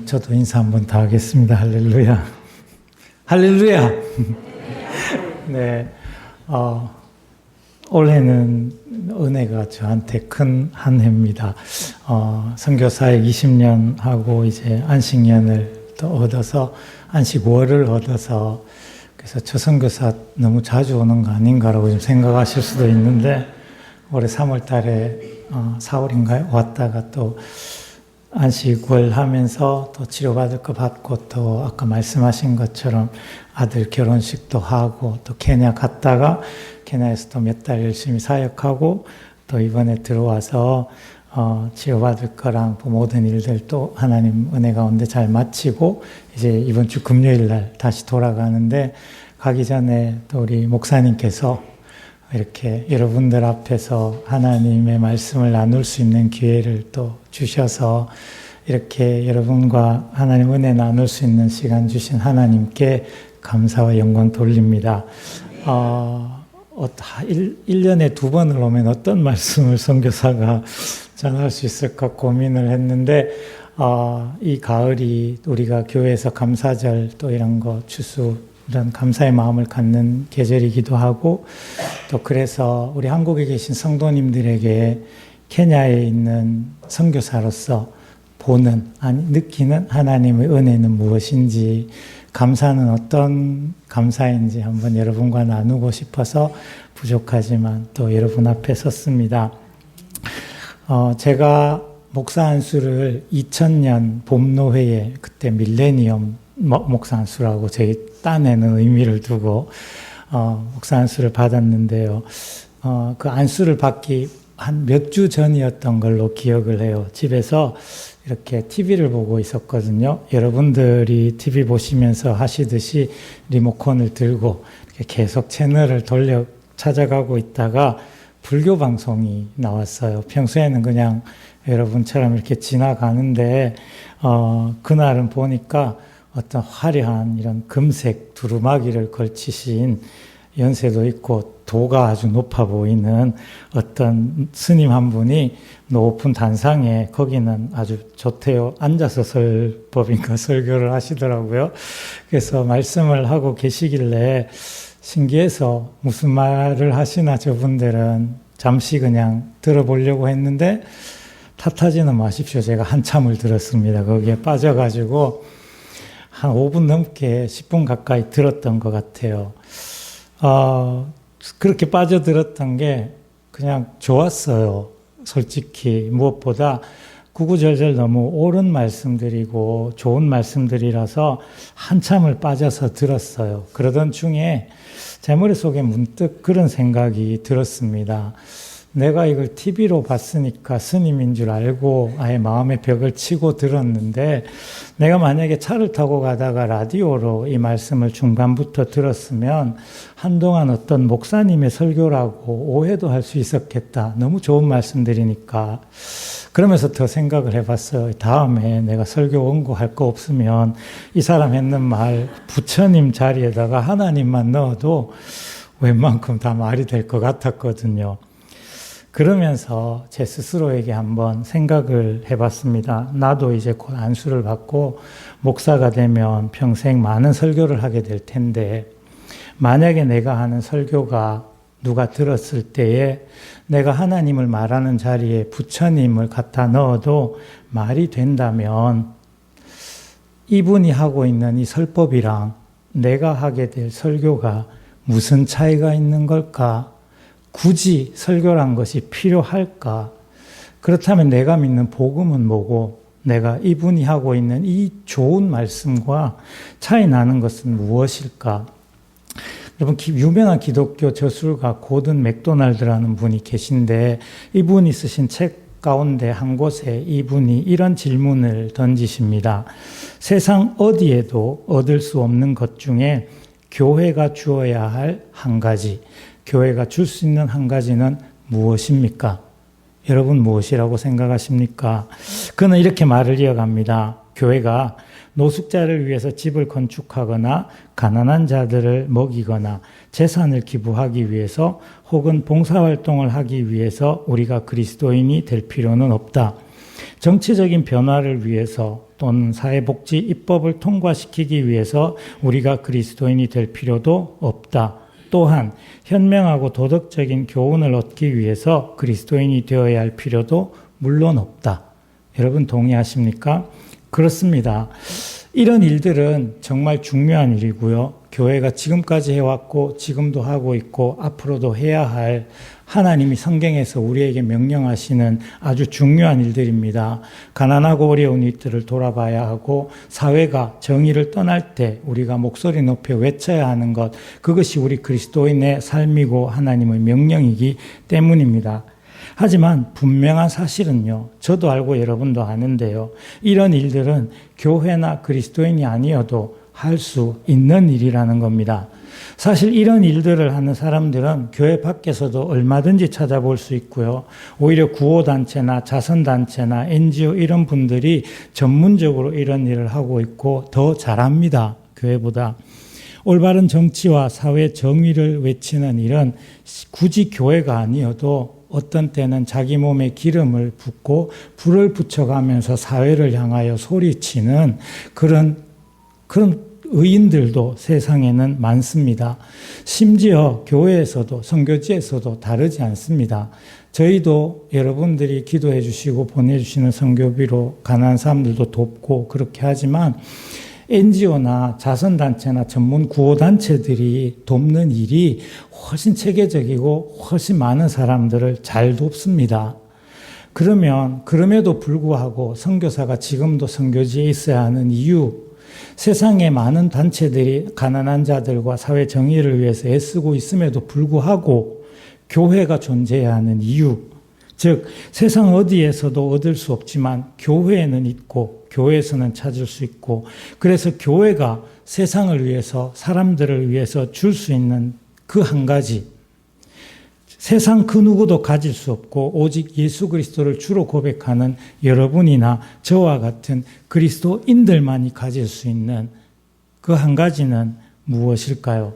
저도 인사 한번 더 하겠습니다. 할렐루야. 할렐루야. 네. 올해는 은혜가 저한테 큰 한 해입니다. 선교사역 20년 하고 이제 안식년을 또 얻어서 안식월을 얻어서 그래서 저 선교사 너무 자주 오는 거 아닌가라고 좀 생각하실 수도 있는데 올해 3월 달에 4월인가요? 왔다가 또 안식월 하면서 또 치료받을 거 받고 또 아까 말씀하신 것처럼 아들 결혼식도 하고 또 케냐 갔다가 케냐에서 또 몇 달 열심히 사역하고 또 이번에 들어와서 치료받을 거랑 모든 일들 또 하나님 은혜 가운데 잘 마치고 이제 이번 주 금요일 날 다시 돌아가는데 가기 전에 또 우리 목사님께서 이렇게 여러분들 앞에서 하나님의 말씀을 나눌 수 있는 기회를 또 주셔서 이렇게 여러분과 하나님 은혜 나눌 수 있는 시간 주신 하나님께 감사와 영광 돌립니다. 1년에 2번을 오면 어떤 말씀을 선교사가 전할 수 있을까 고민을 했는데 이 가을이 우리가 교회에서 감사절 또 이런 거 추수 이런 감사의 마음을 갖는 계절이기도 하고 또 그래서 우리 한국에 계신 성도님들에게 케냐에 있는 선교사로서 느끼는 하나님의 은혜는 무엇인지 감사는 어떤 감사인지 한번 여러분과 나누고 싶어서 부족하지만 또 여러분 앞에 섰습니다. 제가 목사 안수를 2000년 봄노회에 그때 밀레니엄 목사 안수라고 저희 딴에는 의미를 두고 목사 안수를 받았는데요. 그 안수를 받기 한 몇 주 전이었던 걸로 기억을 해요. 집에서 이렇게 TV를 보고 있었거든요. 여러분들이 TV 보시면서 하시듯이 리모컨을 들고 이렇게 계속 채널을 돌려 찾아가고 있다가 불교 방송이 나왔어요. 평소에는 그냥 여러분처럼 이렇게 지나가는데 그날은 보니까 어떤 화려한 이런 금색 두루마기를 걸치신 연세도 있고 도가 아주 높아 보이는 어떤 스님 한 분이 높은 단상에 거기는 아주 좋대요. 앉아서 설법인가 설교를 하시더라고요. 그래서 말씀을 하고 계시길래 신기해서 무슨 말을 하시나 저분들은 잠시 그냥 들어보려고 했는데 탓하지는 마십시오. 제가 한참을 들었습니다. 거기에 빠져가지고 한 5분 넘게 10분 가까이 들었던 것 같아요. 그렇게 빠져들었던 게 그냥 좋았어요. 솔직히 무엇보다 구구절절 너무 옳은 말씀들이고 좋은 말씀들이라서 한참을 빠져서 들었어요. 그러던 중에 제 머릿속에 문득 그런 생각이 들었습니다. 내가 이걸 TV로 봤으니까 스님인 줄 알고 아예 마음의 벽을 치고 들었는데 내가 만약에 차를 타고 가다가 라디오로 이 말씀을 중반부터 들었으면 한동안 어떤 목사님의 설교라고 오해도 할 수 있었겠다. 너무 좋은 말씀들이니까. 그러면서 더 생각을 해봤어요. 다음에 내가 설교 원고할 거 없으면 이 사람 했는 말 부처님 자리에다가 하나님만 넣어도 웬만큼 다 말이 될 것 같았거든요. 그러면서 제 스스로에게 한번 생각을 해봤습니다. 나도 이제 곧 안수를 받고 목사가 되면 평생 많은 설교를 하게 될 텐데 만약에 내가 하는 설교가 누가 들었을 때에 내가 하나님을 말하는 자리에 부처님을 갖다 넣어도 말이 된다면 이분이 하고 있는 이 설법이랑 내가 하게 될 설교가 무슨 차이가 있는 걸까? 굳이 설교란 것이 필요할까? 그렇다면 내가 믿는 복음은 뭐고 내가 이분이 하고 있는 이 좋은 말씀과 차이 나는 것은 무엇일까? 여러분 유명한 기독교 저술가 고든 맥도날드라는 분이 계신데 이분이 쓰신 책 가운데 한 곳에 이분이 이런 질문을 던지십니다. 세상 어디에도 얻을 수 없는 것 중에 교회가 주어야 할 한 가지, 교회가 줄 수 있는 한 가지는 무엇입니까? 여러분 무엇이라고 생각하십니까? 그는 이렇게 말을 이어갑니다. 교회가 노숙자를 위해서 집을 건축하거나 가난한 자들을 먹이거나 재산을 기부하기 위해서 혹은 봉사활동을 하기 위해서 우리가 그리스도인이 될 필요는 없다. 정치적인 변화를 위해서 또는 사회복지 입법을 통과시키기 위해서 우리가 그리스도인이 될 필요도 없다. 또한 현명하고 도덕적인 교훈을 얻기 위해서 그리스도인이 되어야 할 필요도 물론 없다. 여러분 동의하십니까? 그렇습니다. 이런 일들은 정말 중요한 일이고요. 교회가 지금까지 해왔고 지금도 하고 있고 앞으로도 해야 할 하나님이 성경에서 우리에게 명령하시는 아주 중요한 일들입니다. 가난하고 어려운 이들을 돌아봐야 하고 사회가 정의를 떠날 때 우리가 목소리 높여 외쳐야 하는 것, 그것이 우리 그리스도인의 삶이고 하나님의 명령이기 때문입니다. 하지만 분명한 사실은요, 저도 알고 여러분도 아는데요, 이런 일들은 교회나 그리스도인이 아니어도 할 수 있는 일이라는 겁니다. 사실 이런 일들을 하는 사람들은 교회 밖에서도 얼마든지 찾아볼 수 있고요. 오히려 구호단체나 자선단체나 NGO 이런 분들이 전문적으로 이런 일을 하고 있고 더 잘합니다. 교회보다. 올바른 정치와 사회 정의를 외치는 일은 굳이 교회가 아니어도 어떤 때는 자기 몸에 기름을 붓고 불을 붙여가면서 사회를 향하여 소리치는 그런 의인들도 세상에는 많습니다. 심지어 교회에서도 선교지에서도 다르지 않습니다. 저희도 여러분들이 기도해 주시고 보내주시는 선교비로 가난한 사람들도 돕고 그렇게 하지만 NGO나 자선단체나 전문 구호단체들이 돕는 일이 훨씬 체계적이고 훨씬 많은 사람들을 잘 돕습니다. 그럼에도 불구하고 선교사가 지금도 선교지에 있어야 하는 이유, 세상의 많은 단체들이 가난한 자들과 사회 정의를 위해서 애쓰고 있음에도 불구하고 교회가 존재해야 하는 이유, 즉 세상 어디에서도 얻을 수 없지만 교회에는 있고 교회에서는 찾을 수 있고, 그래서 교회가 세상을 위해서 사람들을 위해서 줄 수 있는 그 한 가지, 세상 그 누구도 가질 수 없고 오직 예수 그리스도를 주로 고백하는 여러분이나 저와 같은 그리스도인들만이 가질 수 있는 그 한 가지는 무엇일까요?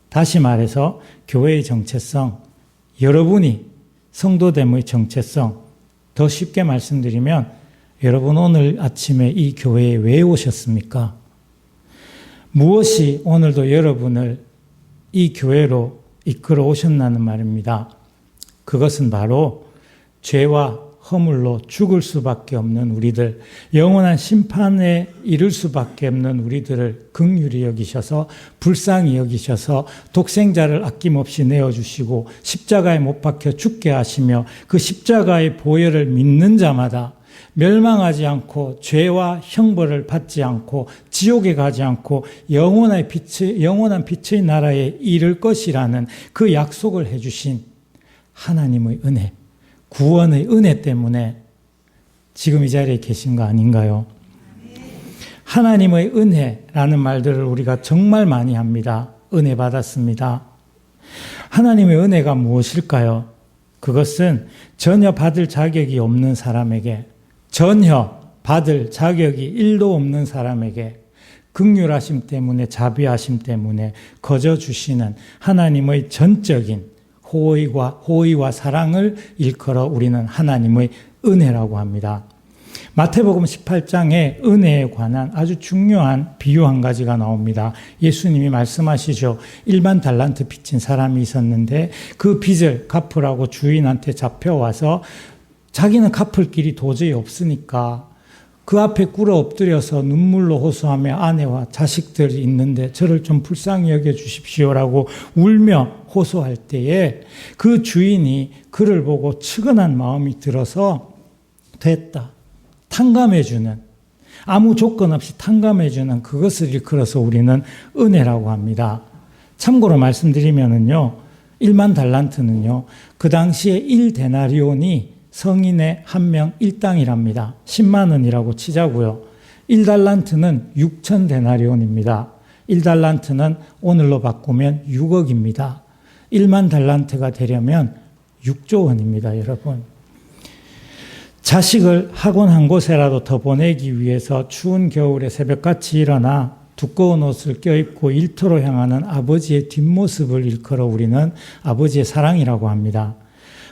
다시 말해서 교회의 정체성, 여러분이 성도됨의 정체성, 더 쉽게 말씀드리면 여러분 오늘 아침에 이 교회에 왜 오셨습니까? 무엇이 오늘도 여러분을 이 교회로 이끌어 오셨나는 말입니다. 그것은 바로 죄와 허물로 죽을 수밖에 없는 우리들, 영원한 심판에 이를 수밖에 없는 우리들을 긍휼히 여기셔서 불쌍히 여기셔서 독생자를 아낌없이 내어주시고 십자가에 못 박혀 죽게 하시며 그 십자가의 보혈을 믿는 자마다 멸망하지 않고 죄와 형벌을 받지 않고 지옥에 가지 않고 영원한 빛의 나라에 이를 것이라는 그 약속을 해주신 하나님의 은혜, 구원의 은혜 때문에 지금 이 자리에 계신 거 아닌가요? 하나님의 은혜라는 말들을 우리가 정말 많이 합니다. 은혜 받았습니다. 하나님의 은혜가 무엇일까요? 그것은 전혀 받을 자격이 없는 사람에게, 전혀 받을 자격이 1도 없는 사람에게 긍휼하심 때문에, 자비하심 때문에 거저 주시는 하나님의 전적인 호의와 사랑을 일컬어 우리는 하나님의 은혜라고 합니다. 마태복음 18장에 은혜에 관한 아주 중요한 비유 한 가지가 나옵니다. 예수님이 말씀하시죠. 1만 달란트 빚진 사람이 있었는데 그 빚을 갚으라고 주인한테 잡혀와서 자기는 갚을 길이 도저히 없으니까 그 앞에 꿇어 엎드려서 눈물로 호소하며 아내와 자식들이 있는데 저를 좀 불쌍히 여겨주십시오라고 울며 호소할 때에 그 주인이 그를 보고 측은한 마음이 들어서 됐다, 탕감해주는, 아무 조건 없이 탕감해주는 그것을 일컬어서 우리는 은혜라고 합니다. 참고로 말씀드리면은요, 1만 달란트는요, 그 당시에 1데나리온이 성인의 한 명 1당이랍니다. 10만 원이라고 치자고요. 1달란트는 6,000데나리온입니다. 1달란트는 오늘로 바꾸면 6억입니다. 1만 달란트가 되려면 6조 원입니다, 여러분. 자식을 학원 한 곳에라도 더 보내기 위해서 추운 겨울에 새벽같이 일어나 두꺼운 옷을 껴입고 일터로 향하는 아버지의 뒷모습을 일컬어 우리는 아버지의 사랑이라고 합니다.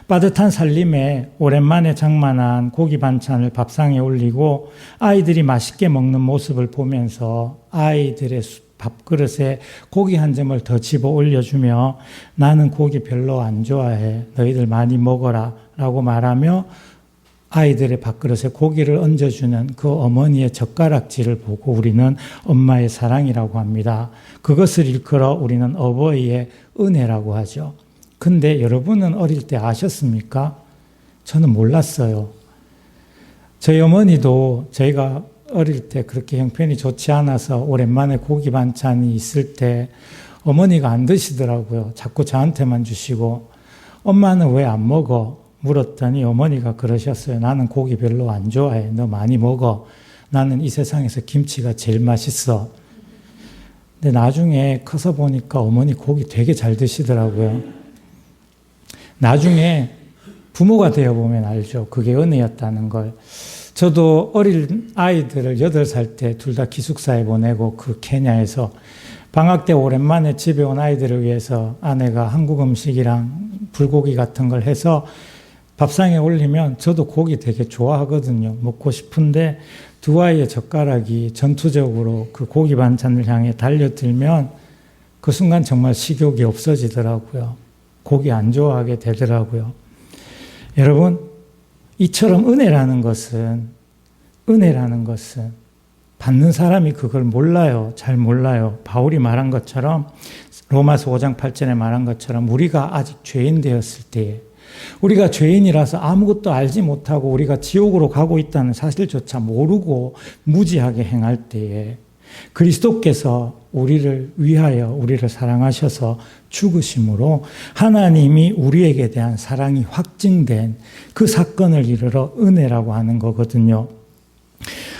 빠듯한 살림에 오랜만에 장만한 고기 반찬을 밥상에 올리고 아이들이 맛있게 먹는 모습을 보면서 아이들의 밥그릇에 고기 한 점을 더 집어 올려주며 나는 고기 별로 안 좋아해. 너희들 많이 먹어라 라고 말하며 아이들의 밥그릇에 고기를 얹어주는 그 어머니의 젓가락질을 보고 우리는 엄마의 사랑이라고 합니다. 그것을 일컬어 우리는 어버이의 은혜라고 하죠. 근데 여러분은 어릴 때 아셨습니까? 저는 몰랐어요. 저희 어머니도 저희가 어릴 때 그렇게 형편이 좋지 않아서 오랜만에 고기 반찬이 있을 때 어머니가 안 드시더라고요. 자꾸 저한테만 주시고 엄마는 왜 안 먹어? 물었더니 어머니가 그러셨어요. 나는 고기 별로 안 좋아해. 너 많이 먹어. 나는 이 세상에서 김치가 제일 맛있어. 근데 나중에 커서 보니까 어머니 고기 되게 잘 드시더라고요. 나중에 부모가 되어보면 알죠. 그게 은혜였다는 걸. 저도 어린 아이들을 8살 때 둘 다 기숙사에 보내고 그 케냐에서 방학 때 오랜만에 집에 온 아이들을 위해서 아내가 한국 음식이랑 불고기 같은 걸 해서 밥상에 올리면 저도 고기 되게 좋아하거든요. 먹고 싶은데 두 아이의 젓가락이 전투적으로 그 고기 반찬을 향해 달려들면 그 순간 정말 식욕이 없어지더라고요. 고기 안 좋아하게 되더라고요. 여러분, 이처럼 은혜라는 것은 받는 사람이 그걸 몰라요. 잘 몰라요. 바울이 말한 것처럼 로마서 5장 8절에 말한 것처럼 우리가 아직 죄인 되었을 때에 우리가 죄인이라서 아무것도 알지 못하고 우리가 지옥으로 가고 있다는 사실조차 모르고 무지하게 행할 때에 그리스도께서 우리를 위하여 우리를 사랑하셔서 죽으심으로 하나님이 우리에게 대한 사랑이 확증된 그 사건을 이르러 은혜라고 하는 거거든요.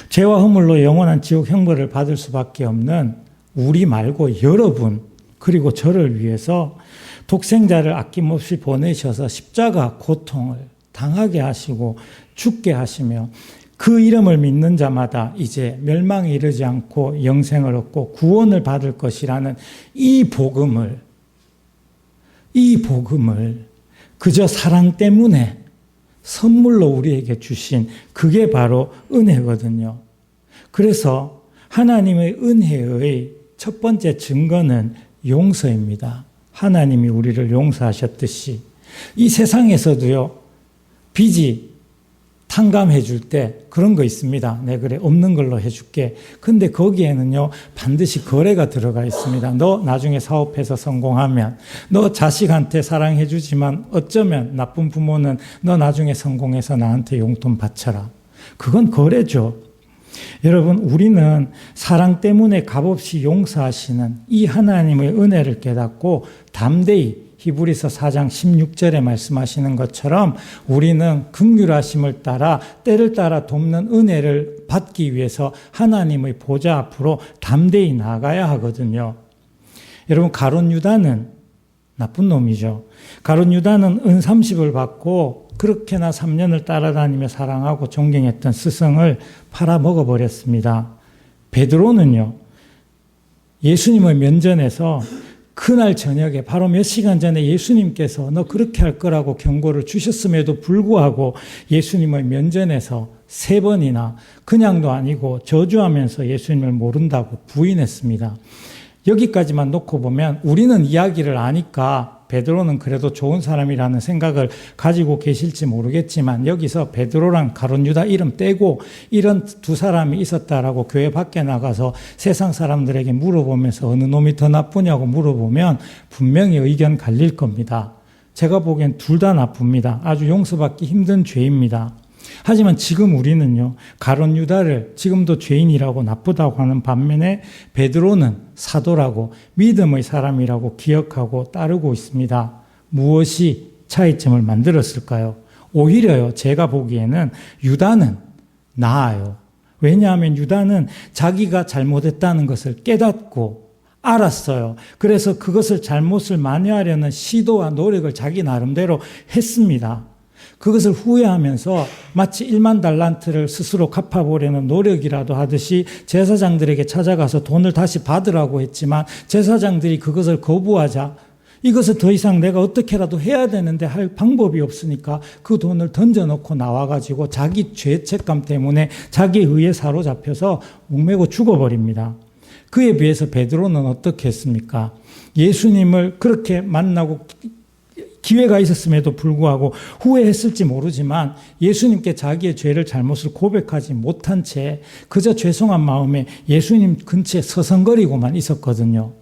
죄와 허물로 영원한 지옥 형벌을 받을 수밖에 없는 우리 말고 여러분 그리고 저를 위해서 독생자를 아낌없이 보내셔서 십자가 고통을 당하게 하시고 죽게 하시며 그 이름을 믿는 자마다 이제 멸망에 이르지 않고 영생을 얻고 구원을 받을 것이라는 이 복음을 그저 사랑 때문에 선물로 우리에게 주신 그게 바로 은혜거든요. 그래서 하나님의 은혜의 첫 번째 증거는 용서입니다. 하나님이 우리를 용서하셨듯이 이 세상에서도요, 빚이 탕감해 줄 때 그런 거 있습니다. 네, 그래, 없는 걸로 해줄게. 근데 거기에는요, 반드시 거래가 들어가 있습니다. 너 나중에 사업해서 성공하면, 너 자식한테 사랑해 주지만 어쩌면 나쁜 부모는 너 나중에 성공해서 나한테 용돈 바쳐라. 그건 거래죠. 여러분, 우리는 사랑 때문에 값없이 용서하시는 이 하나님의 은혜를 깨닫고 담대히 히브리서 4장 16절에 말씀하시는 것처럼 우리는 긍휼하심을 따라 때를 따라 돕는 은혜를 받기 위해서 하나님의 보좌 앞으로 담대히 나가야 하거든요. 여러분, 가룟 유다는 나쁜 놈이죠. 가룟 유다는 은 30을 받고 그렇게나 3년을 따라다니며 사랑하고 존경했던 스승을 팔아먹어버렸습니다. 베드로는요, 예수님의 면전에서 그날 저녁에 바로 몇 시간 전에 예수님께서 너 그렇게 할 거라고 경고를 주셨음에도 불구하고 예수님의 면전에서 3번이나 그냥도 아니고 저주하면서 예수님을 모른다고 부인했습니다. 여기까지만 놓고 보면 우리는 이야기를 아니까 베드로는 그래도 좋은 사람이라는 생각을 가지고 계실지 모르겠지만 여기서 베드로랑 가룟 유다 이름 떼고 이런 두 사람이 있었다라고 교회 밖에 나가서 세상 사람들에게 물어보면서 어느 놈이 더 나쁘냐고 물어보면 분명히 의견 갈릴 겁니다. 제가 보기엔 둘 다 나쁩니다. 아주 용서받기 힘든 죄입니다. 하지만 지금 우리는요, 가룟 유다를 지금도 죄인이라고 나쁘다고 하는 반면에 베드로는 사도라고 믿음의 사람이라고 기억하고 따르고 있습니다. 무엇이 차이점을 만들었을까요? 오히려요, 제가 보기에는 유다는 나아요. 왜냐하면 유다는 자기가 잘못했다는 것을 깨닫고 알았어요. 그래서 그것을 잘못을 만회하려는 시도와 노력을 자기 나름대로 했습니다. 그것을 후회하면서 마치 1만 달란트를 스스로 갚아보려는 노력이라도 하듯이 제사장들에게 찾아가서 돈을 다시 받으라고 했지만 제사장들이 그것을 거부하자 이것을 더 이상 내가 어떻게라도 해야 되는데 할 방법이 없으니까 그 돈을 던져놓고 나와가지고 자기 죄책감 때문에 자기의 의에 사로잡혀서 목매고 죽어버립니다. 그에 비해서 베드로는 어떻게 했습니까? 예수님을 그렇게 만나고 기회가 있었음에도 불구하고 후회했을지 모르지만 예수님께 자기의 죄를 잘못을 고백하지 못한 채 그저 죄송한 마음에 예수님 근처에 서성거리고만 있었거든요.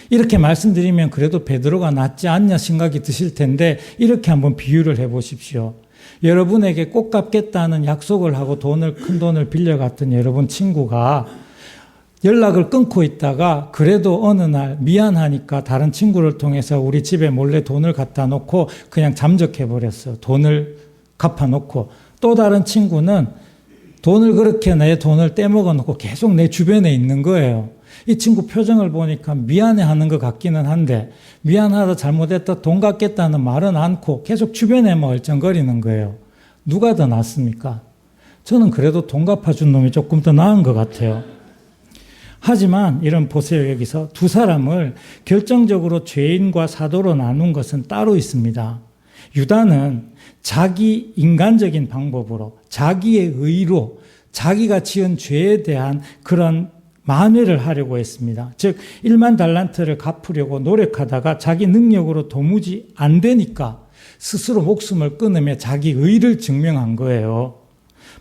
이렇게 말씀드리면 그래도 베드로가 낫지 않냐 생각이 드실 텐데 이렇게 한번 비유를 해보십시오. 여러분에게 꼭 갚겠다는 약속을 하고 큰 돈을 빌려갔던 여러분 친구가 연락을 끊고 있다가 그래도 어느 날 미안하니까 다른 친구를 통해서 우리 집에 몰래 돈을 갖다 놓고 그냥 잠적해버렸어요. 돈을 갚아놓고 또 다른 친구는 돈을 그렇게 내 돈을 떼먹어 놓고 계속 내 주변에 있는 거예요. 이 친구 표정을 보니까 미안해하는 것 같기는 한데 미안하다 잘못했다 돈 갚겠다는 말은 않고 계속 주변에만 얼쩡거리는 거예요. 누가 더 낫습니까? 저는 그래도 돈 갚아준 놈이 조금 더 나은 것 같아요. 하지만 이런 보세요. 여기서 두 사람을 결정적으로 죄인과 사도로 나눈 것은 따로 있습니다. 유다는 자기 인간적인 방법으로 자기의 의로 자기가 지은 죄에 대한 그런 만회를 하려고 했습니다. 즉 1만 달란트를 갚으려고 노력하다가 자기 능력으로 도무지 안 되니까 스스로 목숨을 끊으며 자기 의를 증명한 거예요.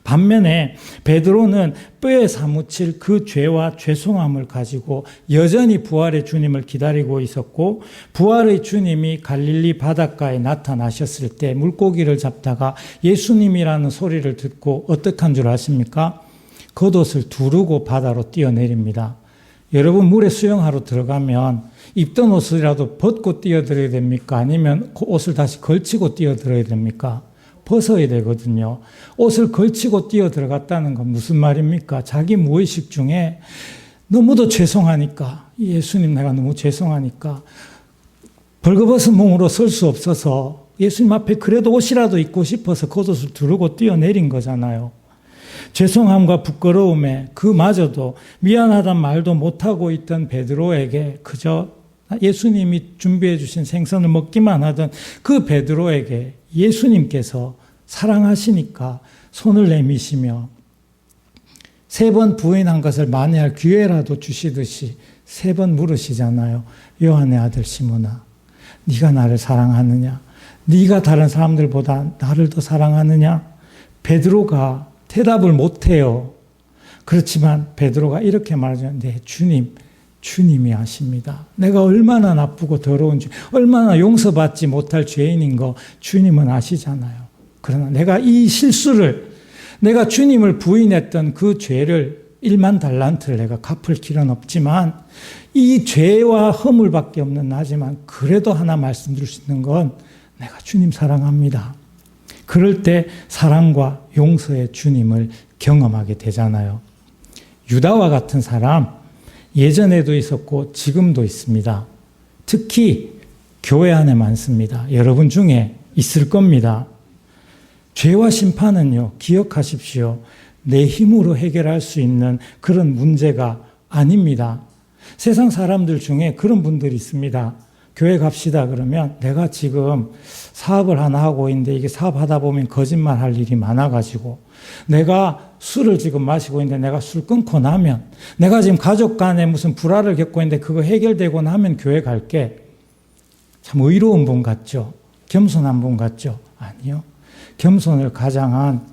반면에 베드로는 뼈에 사무칠 그 죄와 죄송함을 가지고 여전히 부활의 주님을 기다리고 있었고 부활의 주님이 갈릴리 바닷가에 나타나셨을 때 물고기를 잡다가 예수님이라는 소리를 듣고 어떻게 한 줄 아십니까? 겉옷을 두르고 바다로 뛰어내립니다. 여러분 물에 수영하러 들어가면 입던 옷이라도 벗고 뛰어들어야 됩니까? 아니면 그 옷을 다시 걸치고 뛰어들어야 됩니까? 벗어야 되거든요. 옷을 걸치고 뛰어 들어갔다는 건 무슨 말입니까? 자기 무의식 중에 너무도 죄송하니까 예수님 내가 너무 죄송하니까 벌거벗은 몸으로 설 수 없어서 예수님 앞에 그래도 옷이라도 입고 싶어서 겉옷을 두르고 뛰어내린 거잖아요. 죄송함과 부끄러움에 그마저도 미안하단 말도 못하고 있던 베드로에게 그저 예수님이 준비해 주신 생선을 먹기만 하던 그 베드로에게 예수님께서 사랑하시니까 손을 내미시며 3번 부인한 것을 만회할 기회라도 주시듯이 3번 물으시잖아요. 요한의 아들 시몬아, 네가 나를 사랑하느냐? 네가 다른 사람들보다 나를 더 사랑하느냐? 베드로가 대답을 못해요. 그렇지만 베드로가 이렇게 말하죠. 네, 주님이 아십니다. 내가 얼마나 나쁘고 더러운 죄, 얼마나 용서받지 못할 죄인인 거 주님은 아시잖아요. 그러나 내가 이 실수를, 내가 주님을 부인했던 그 죄를 1만 달란트를 내가 갚을 길은 없지만 이 죄와 허물밖에 없는 나지만 그래도 하나 말씀드릴 수 있는 건 내가 주님 사랑합니다. 그럴 때 사랑과 용서의 주님을 경험하게 되잖아요. 유다와 같은 사람 예전에도 있었고 지금도 있습니다. 특히 교회 안에 많습니다. 여러분 중에 있을 겁니다. 죄와 심판은요, 기억하십시오. 내 힘으로 해결할 수 있는 그런 문제가 아닙니다. 세상 사람들 중에 그런 분들이 있습니다. 교회 갑시다 그러면 내가 지금 사업을 하나 하고 있는데 이게 사업하다 보면 거짓말할 일이 많아가지고 내가 술을 지금 마시고 있는데 내가 술 끊고 나면 내가 지금 가족 간에 무슨 불화를 겪고 있는데 그거 해결되고 나면 교회 갈게. 참 의로운 분 같죠? 겸손한 분 같죠? 아니요. 겸손을 가장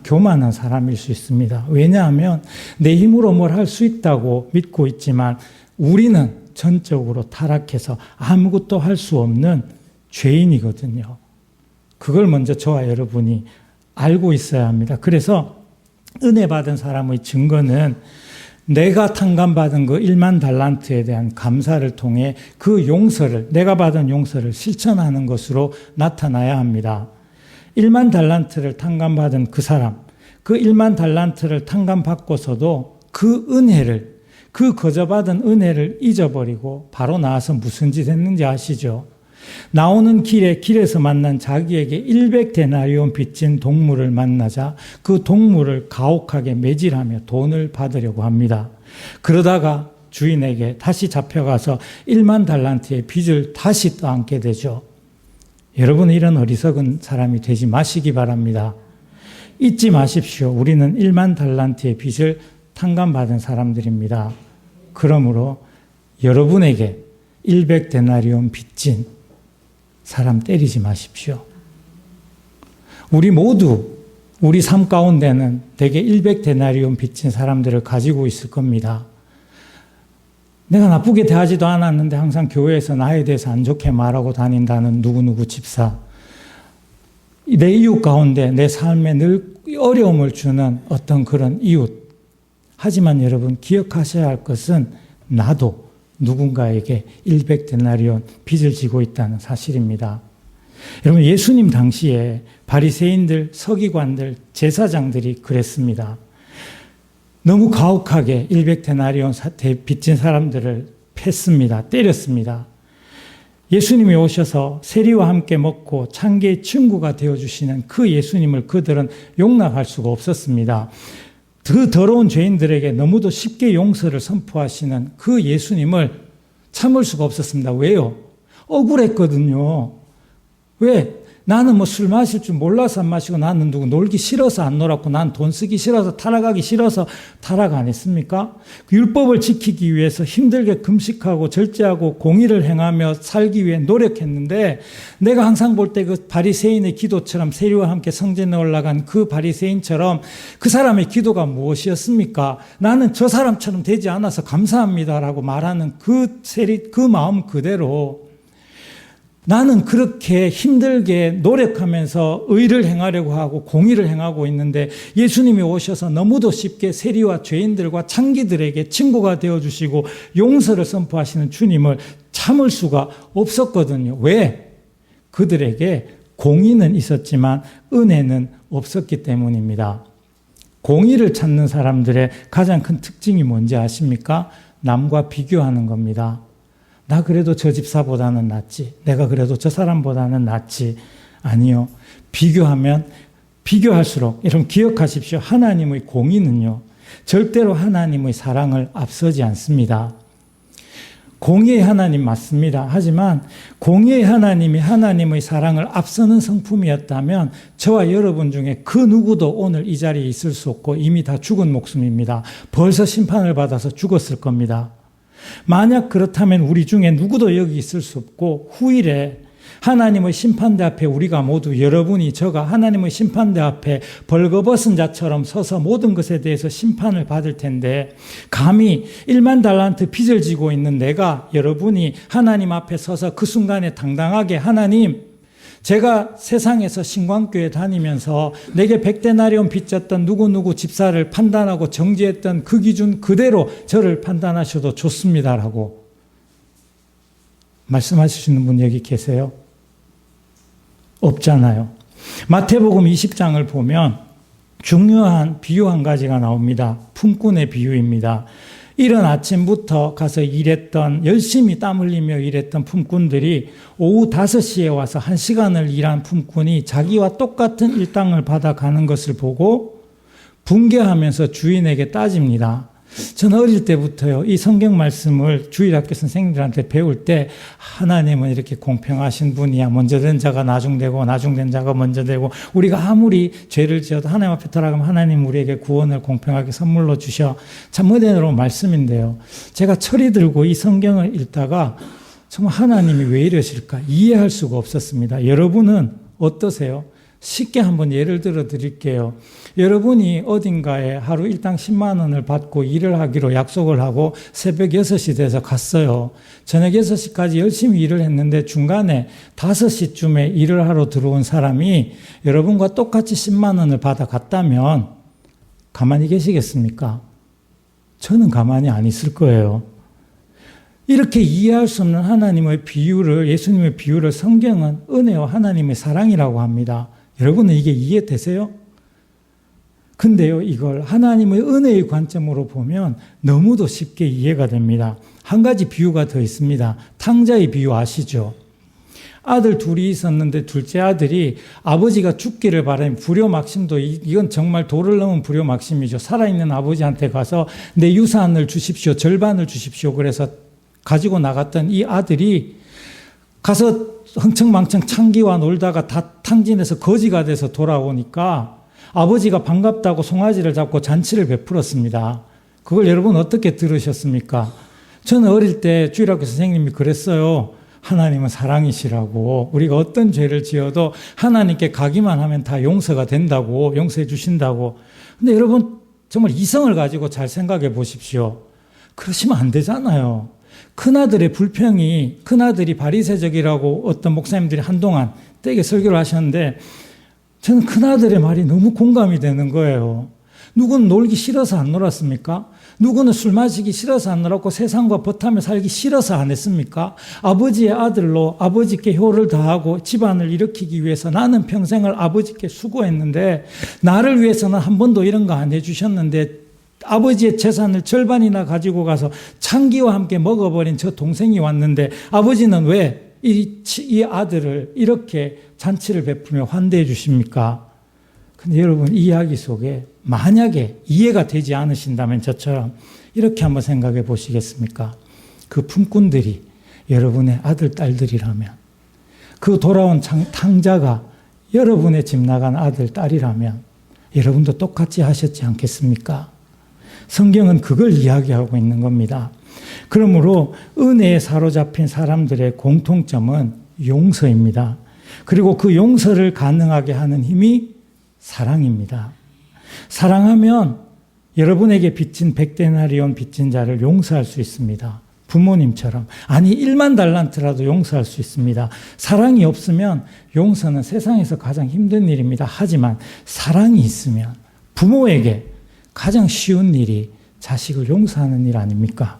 교만한 사람일 수 있습니다. 왜냐하면 내 힘으로 뭘 할 수 있다고 믿고 있지만 우리는 전적으로 타락해서 아무것도 할 수 없는 죄인이거든요. 그걸 먼저 저와 여러분이 알고 있어야 합니다. 그래서 은혜 받은 사람의 증거는 내가 탕감받은 그 1만 달란트에 대한 감사를 통해 그 용서를, 내가 받은 용서를 실천하는 것으로 나타나야 합니다. 1만 달란트를 탕감받은 그 사람, 그 1만 달란트를 탕감받고서도 그 은혜를, 그 거저받은 은혜를 잊어버리고 바로 나와서 무슨 짓 했는지 아시죠? 나오는 길에서 만난 자기에게 100데나리온 빚진 동물을 만나자 그 동물을 가혹하게 매질하며 돈을 받으려고 합니다. 그러다가 주인에게 다시 잡혀가서 1만 달란트의 빚을 다시 떠안게 되죠. 여러분, 이런 어리석은 사람이 되지 마시기 바랍니다. 잊지 마십시오. 우리는 1만 달란트의 빚을 탕감받은 사람들입니다. 그러므로 여러분에게 100데나리온 빚진 사람 때리지 마십시오. 우리 모두 우리 삶 가운데는 대개 100데나리온 빚진 사람들을 가지고 있을 겁니다. 내가 나쁘게 대하지도 않았는데 항상 교회에서 나에 대해서 안 좋게 말하고 다닌다는 누구누구 집사. 내 이웃 가운데 내 삶에 늘 어려움을 주는 어떤 그런 이웃. 하지만 여러분, 기억하셔야 할 것은 나도 누군가에게 100데나리온 빚을 지고 있다는 사실입니다. 여러분, 예수님 당시에 바리새인들, 서기관들, 제사장들이 그랬습니다. 너무 가혹하게 100데나리온 빚진 사람들을 팼습니다. 때렸습니다. 예수님이 오셔서 세리와 함께 먹고 창기의 친구가 되어주시는 그 예수님을 그들은 용납할 수가 없었습니다. 그 더러운 죄인들에게 너무도 쉽게 용서를 선포하시는 그 예수님을 참을 수가 없었습니다. 왜요? 억울했거든요. 왜? 나는 술 마실 줄 몰라서 안 마시고, 나는 놀기 싫어서 안 놀았고, 난 돈 쓰기 싫어서, 타락하기 싫어서 타락 안 했습니까? 율법을 지키기 위해서 힘들게 금식하고 절제하고 공의를 행하며 살기 위해 노력했는데, 내가 항상 볼 때 그 바리새인의 기도처럼, 세리와 함께 성전에 올라간 그 바리새인처럼 그 사람의 기도가 무엇이었습니까? 나는 저 사람처럼 되지 않아서 감사합니다라고 말하는 그 마음 그대로, 나는 그렇게 힘들게 노력하면서 의를 행하려고 하고 공의를 행하고 있는데 예수님이 오셔서 너무도 쉽게 세리와 죄인들과 창기들에게 친구가 되어주시고 용서를 선포하시는 주님을 참을 수가 없었거든요. 왜? 그들에게 공의는 있었지만 은혜는 없었기 때문입니다. 공의를 찾는 사람들의 가장 큰 특징이 뭔지 아십니까? 남과 비교하는 겁니다. 나 그래도 저 집사보다는 낫지. 내가 그래도 저 사람보다는 낫지. 아니요. 비교하면 비교할수록, 여러분 기억하십시오. 하나님의 공의는요, 절대로 하나님의 사랑을 앞서지 않습니다. 공의의 하나님 맞습니다. 하지만 공의의 하나님이 하나님의 사랑을 앞서는 성품이었다면 저와 여러분 중에 그 누구도 오늘 이 자리에 있을 수 없고 이미 다 죽은 목숨입니다. 벌써 심판을 받아서 죽었을 겁니다. 만약 그렇다면 우리 중에 누구도 여기 있을 수 없고 후일에 하나님의 심판대 앞에 우리가 모두, 여러분이 저가 하나님의 심판대 앞에 벌거벗은 자처럼 서서 모든 것에 대해서 심판을 받을 텐데, 감히 1만 달란트 빚을 지고 있는 내가, 여러분이 하나님 앞에 서서 그 순간에 당당하게, 하나님, 제가 세상에서 신광교회 다니면서 내게 100데나리온 빚졌던 누구누구 집사를 판단하고 정죄했던 그 기준 그대로 저를 판단하셔도 좋습니다라고 말씀하실 수 있는 분 여기 계세요? 없잖아요. 마태복음 20장을 보면 중요한 비유 한 가지가 나옵니다. 품꾼의 비유입니다. 이른 아침부터 가서 열심히 땀 흘리며 일했던 품꾼들이 오후 5시에 와서 1시간을 일한 품꾼이 자기와 똑같은 일당을 받아가는 것을 보고 분개하면서 주인에게 따집니다. 저는 어릴 때부터요, 이 성경 말씀을 주일학교 선생님들한테 배울 때, 하나님은 이렇게 공평하신 분이야. 먼저 된 자가 나중되고 나중된 자가 먼저 되고, 우리가 아무리 죄를 지어도 하나님 앞에 돌아가면 하나님 우리에게 구원을 공평하게 선물로 주셔. 참 은혜로운 말씀인데요, 제가 철이 들고 이 성경을 읽다가 정말 하나님이 왜 이러실까 이해할 수가 없었습니다. 여러분은 어떠세요? 쉽게 한번 예를 들어 드릴게요. 여러분이 어딘가에 하루 일당 10만 원을 받고 일을 하기로 약속을 하고 새벽 6시 돼서 갔어요. 저녁 6시까지 열심히 일을 했는데 중간에 5시쯤에 일을 하러 들어온 사람이 여러분과 똑같이 10만 원을 받아 갔다면 가만히 계시겠습니까? 저는 가만히 안 있을 거예요. 이렇게 이해할 수 없는 하나님의 비유를, 예수님의 비유를 성경은 은혜와 하나님의 사랑이라고 합니다. 여러분은 이게 이해되세요? 근데요, 이걸 하나님의 은혜의 관점으로 보면 너무도 쉽게 이해가 됩니다. 한 가지 비유가 더 있습니다. 탕자의 비유 아시죠? 아들 둘이 있었는데 둘째 아들이 아버지가 죽기를 바라는 불효막심도, 이건 정말 도를 넘은 불효막심이죠. 살아있는 아버지한테 가서 내 유산을 주십시오, 절반을 주십시오. 그래서 가지고 나갔던 이 아들이 가서 흥청망청 창기와 놀다가 다 탕진해서 거지가 돼서 돌아오니까 아버지가 반갑다고 송아지를 잡고 잔치를 베풀었습니다. 그걸 여러분 어떻게 들으셨습니까? 저는 어릴 때 주일학교 선생님이 그랬어요. 하나님은 사랑이시라고, 우리가 어떤 죄를 지어도 하나님께 가기만 하면 다 용서가 된다고, 용서해 주신다고. 근데 여러분 정말 이성을 가지고 잘 생각해 보십시오. 그러시면 안 되잖아요. 큰아들의 불평이, 큰아들이 바리새적이라고 어떤 목사님들이 한동안 되게 설교를 하셨는데 저는 큰아들의 말이 너무 공감이 되는 거예요. 누구는 놀기 싫어서 안 놀았습니까? 누구는 술 마시기 싫어서 안 놀았고 세상과 버타며 살기 싫어서 안 했습니까? 아버지의 아들로 아버지께 효를 다하고 집안을 일으키기 위해서 나는 평생을 아버지께 수고했는데 나를 위해서는 한 번도 이런 거 안 해주셨는데 아버지의 재산을 절반이나 가지고 가서 창기와 함께 먹어버린 저 동생이 왔는데 아버지는 왜 이 아들을 이렇게 잔치를 베풀며 환대해 주십니까? 근데 여러분 이 이야기 속에 만약에 이해가 되지 않으신다면 저처럼 이렇게 한번 생각해 보시겠습니까? 그 품꾼들이 여러분의 아들, 딸들이라면, 그 돌아온 탕자가 여러분의 집 나간 아들, 딸이라면 여러분도 똑같이 하셨지 않겠습니까? 성경은 그걸 이야기하고 있는 겁니다. 그러므로 은혜에 사로잡힌 사람들의 공통점은 용서입니다. 그리고 그 용서를 가능하게 하는 힘이 사랑입니다. 사랑하면 여러분에게 빚진 100데나리온 빚진 자를 용서할 수 있습니다. 부모님처럼. 아니 1만 달란트라도 용서할 수 있습니다. 사랑이 없으면 용서는 세상에서 가장 힘든 일입니다. 하지만 사랑이 있으면 부모에게 가장 쉬운 일이 자식을 용서하는 일 아닙니까?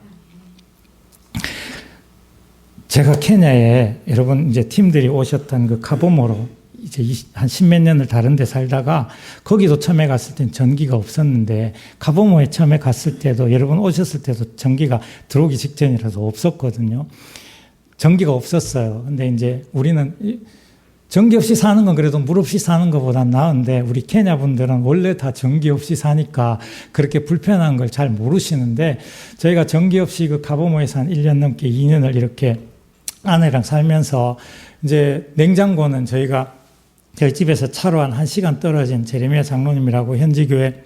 제가 케냐에 여러분 이제 팀들이 오셨던 그 카보모로 이제 한 10몇 년을 다른 데 살다가 거기도 처음에 갔을 땐 전기가 없었는데 카보모에 처음에 갔을 때도 여러분 오셨을 때도 전기가 들어오기 직전이라서 없었거든요. 전기가 없었어요. 근데 이제 우리는 전기 없이 사는 건 그래도 물 없이 사는 것보단 나은데 우리 케냐 분들은 원래 다 전기 없이 사니까 그렇게 불편한 걸 잘 모르시는데 저희가 전기 없이 그 카보모에서 한 1년 넘게 2년을 이렇게 아내랑 살면서 이제 냉장고는 저희가 저희 집에서 차로 한 1시간 떨어진 제레미야 장로님이라고 현지교회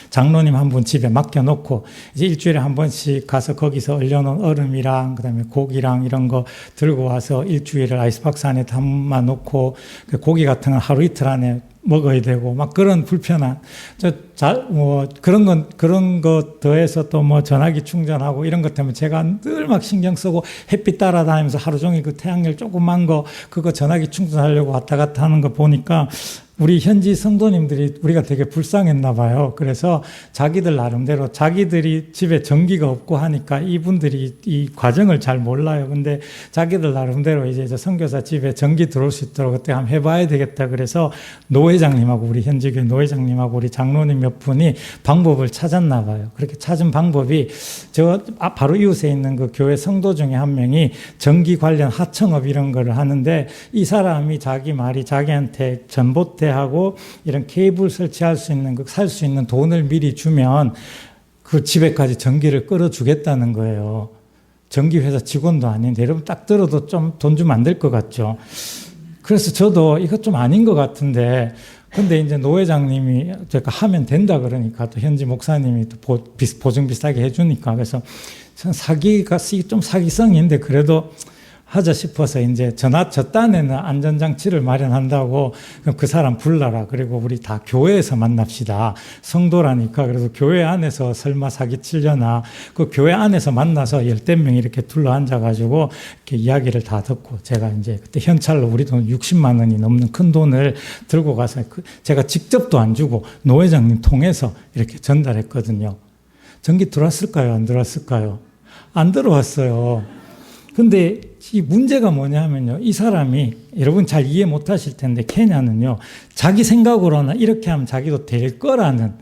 장로님 한 분 집에 맡겨놓고 이제 일주일에 한 번씩 가서 거기서 얼려놓은 얼음이랑 그다음에 고기랑 이런 거 들고 와서 일주일을 아이스박스 안에 담아놓고 고기 같은 건 하루 이틀 안에 먹어야 되고 막 그런 불편한 그런 거 더해서 또 뭐 전화기 충전하고 이런 것 때문에 제가 늘 막 신경 쓰고 햇빛 따라다니면서 하루 종일 그 태양열 조그만 거 그거 전화기 충전하려고 왔다 갔다 하는 거 보니까 우리 현지 성도님들이 우리가 되게 불쌍했나 봐요. 그래서 자기들 나름대로 자기들이 집에 전기가 없고 하니까 이분들이 이 과정을 잘 몰라요. 근데 자기들 나름대로 이제 저 선교사 집에 전기 들어올 수 있도록 그때 한번 해봐야 되겠다. 그래서 노회장님하고 우리 현지교회 노회장님하고 우리 장로님 몇 분이 방법을 찾았나 봐요. 그렇게 찾은 방법이 저 바로 이웃에 있는 그 교회 성도 중에 한 명이 전기 관련 하청업 이런 거를 하는데 이 사람이 자기 말이 자기한테 전봇대하고 이런 케이블 설치할 수 있는 살 수 있는 돈을 미리 주면 그 집에까지 전기를 끌어주겠다는 거예요. 전기회사 직원도 아닌데 여러분 딱 들어도 좀 돈 주면 안 될 것 같죠. 그래서 저도 이거 좀 아닌 것 같은데 근데 이제 노 회장님이 제가 하면 된다 그러니까 또 현지 목사님이 또 보증 비싸게 해주니까 그래서 전 사기가 좀 사기성인데 그래도 하자 싶어서 이제 저 딴에는 안전장치를 마련한다고 그 사람 불러라. 그리고 우리 다 교회에서 만납시다. 성도라니까. 그래서 교회 안에서 설마 사기치려나. 그 교회 안에서 만나서 10명 이렇게 둘러 앉아가지고 이렇게 이야기를 다 듣고 제가 이제 그때 현찰로 우리 돈 60만 원이 넘는 큰 돈을 들고 가서 제가 직접도 안 주고 노 회장님 통해서 이렇게 전달했거든요. 전기 들어왔을까요? 안 들어왔을까요? 안 들어왔어요. 근데 이 문제가 뭐냐면요. 이 사람이 여러분 잘 이해 못 하실 텐데 케냐는요. 자기 생각으로는 이렇게 하면 자기도 될 거라는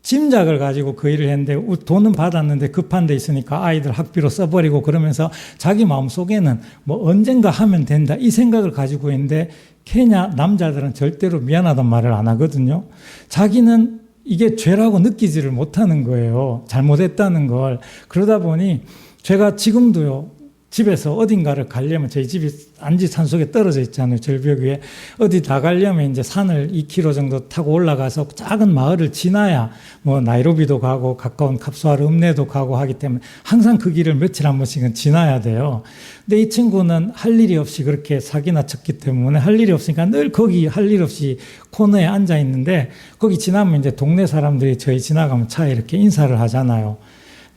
짐작을 가지고 그 일을 했는데 돈은 받았는데 급한 데 있으니까 아이들 학비로 써버리고 그러면서 자기 마음속에는 뭐 언젠가 하면 된다 이 생각을 가지고 있는데 케냐 남자들은 절대로 미안하단 말을 안 하거든요. 자기는 이게 죄라고 느끼지를 못하는 거예요. 잘못했다는 걸. 그러다 보니 제가 지금도요. 집에서 어딘가를 가려면 저희 집이 안지 산속에 떨어져 있잖아요. 절벽 위에. 어디 나가려면 이제 산을 2km 정도 타고 올라가서 작은 마을을 지나야 뭐 나이로비도 가고 가까운 갑수아르 읍내도 가고 하기 때문에 항상 그 길을 며칠 한 번씩은 지나야 돼요. 근데 이 친구는 할 일이 없이 그렇게 사기나 쳤기 때문에 할 일이 없으니까 늘 거기 할 일 없이 코너에 앉아 있는데 거기 지나면 이제 동네 사람들이 저희 지나가면 차에 이렇게 인사를 하잖아요.